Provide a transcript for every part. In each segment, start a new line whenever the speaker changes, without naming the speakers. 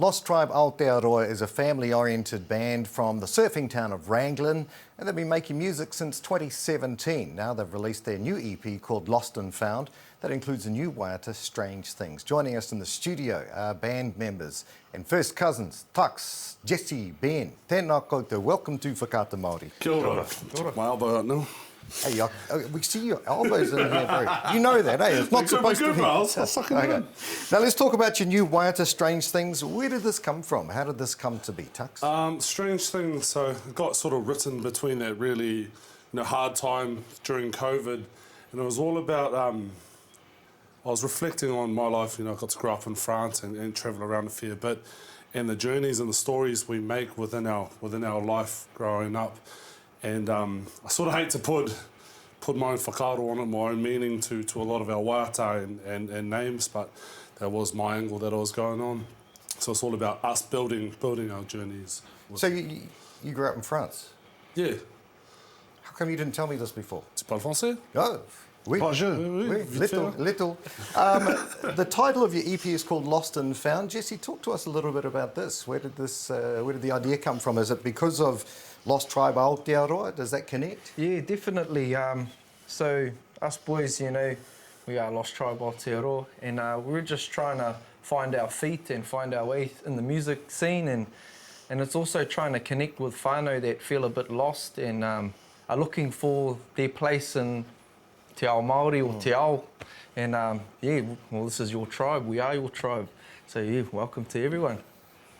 Lost Tribe Aotearoa is a family-oriented band from the surfing town of Raglan, and they've been making music since 2017. Now they've released their new EP called Lost and Found. That includes a new waiata, Strange Things. Joining us in the studio are band members and first cousins, Tux, Jesse, Ben. Tēnā koutou. Welcome to Whakaata Māori.
Kia ora. My elbow out now.
Hey, we see your elbows in here, bro. You know that, eh? It's not supposed to be.
I'll suck it in.
Now let's talk about your new waiata, Strange Things. Where did this come from? How did this come to be, Tux?
Strange Things, so it got sort of written between that really hard time during COVID. And it was all about, I was reflecting on my life. I got to grow up in France and travel around a fair bit. And the journeys and the stories we make within our life growing up. And I sort of hate to put my own whakaaro on it, my own meaning to a lot of our waiata and names, but that was my angle that I was going on. So it's all about us building our journeys.
So you grew up in France?
Yeah.
How come you didn't tell me this before?
Tu parles français?
Oh, oui.
Bonjour.
Oui, little. The title of your EP is called Lost and Found. Jesse, talk to us a little bit about this. Where did the idea come from? Is it because of Lost Tribe Aotearoa? Does that connect?
Yeah, definitely. So us boys, we are Lost Tribe Aotearoa, and we're just trying to find our feet and find our way in the music scene, and it's also trying to connect with whānau that feel a bit lost and are looking for their place in te ao Māori or te ao. And well, this is your tribe. We are your tribe. So yeah, welcome to everyone.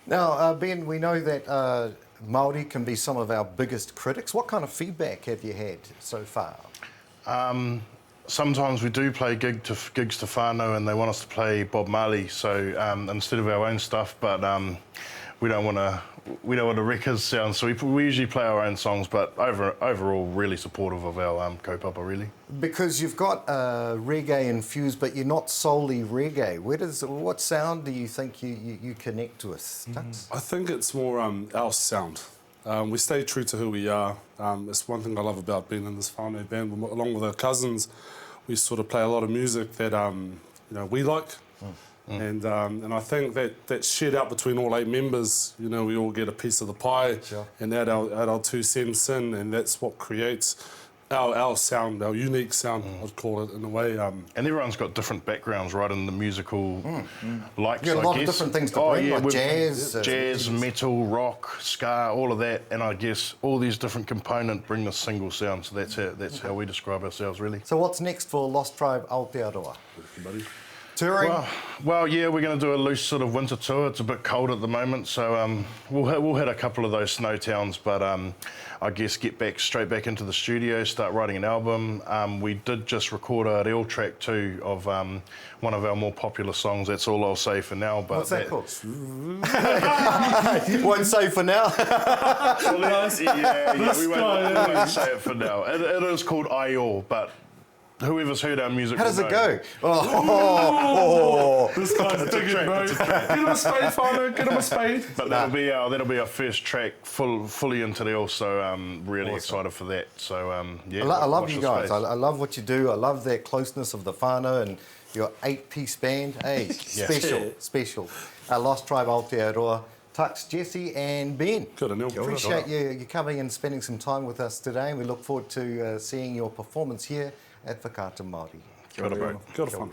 Now, Ben, we know that Māori can be some of our biggest critics. What kind of feedback have you had so far?
Sometimes we do play gigs to whānau and they want us to play Bob Marley, so instead of our own stuff, but we don't want to wreck his sound, so we usually play our own songs, but overall really supportive of our kaupapa, really. Because
you've got reggae infused, but you're not solely reggae. What sound do you think you connect with?
I think it's more our sound. We stay true to who we are. It's one thing I love about being in this whānau band. Along with our cousins, we sort of play a lot of music that we like. And I think that's shared out between all 8 members. We all get a piece of the pie and add our 2 cents in, and that's what creates our sound, our unique sound, I'd call it, in a way.
And everyone's got different backgrounds, right, in the musical likes,
a lot of different things to bring, like
jazz, metal, rock, ska, all of that, and I guess all these different components bring the single sound, so that's how we describe ourselves, really.
So what's next for Lost Tribe Aotearoa? Touring?
Well, yeah, we're going to do a loose sort of winter tour. It's a bit cold at the moment, so we'll hit a couple of those snow towns, but I guess get straight back into the studio, start writing an album. We did just record a reel track too of one of our more popular songs. That's all I'll say for now. But
what's that called? Won't say for now.
We won't say it for now. It is called Aio, but whoever's heard our music.
How does it go?
This guy's digging, bro. Get him a spade, whānau. Get him a spade.
But that'll be our first track, fully into the so really excited for that. So yeah.
I love you guys. I love what you do. I love that closeness of the whānau and your 8-piece band. Hey, special. Lost Tribe Aotearoa. Tux, Jesse and Ben. Appreciate you coming and spending some time with us today, and we look forward to seeing your performance here at Whakaata Māori.
Kia ora, bro.
Kia ora.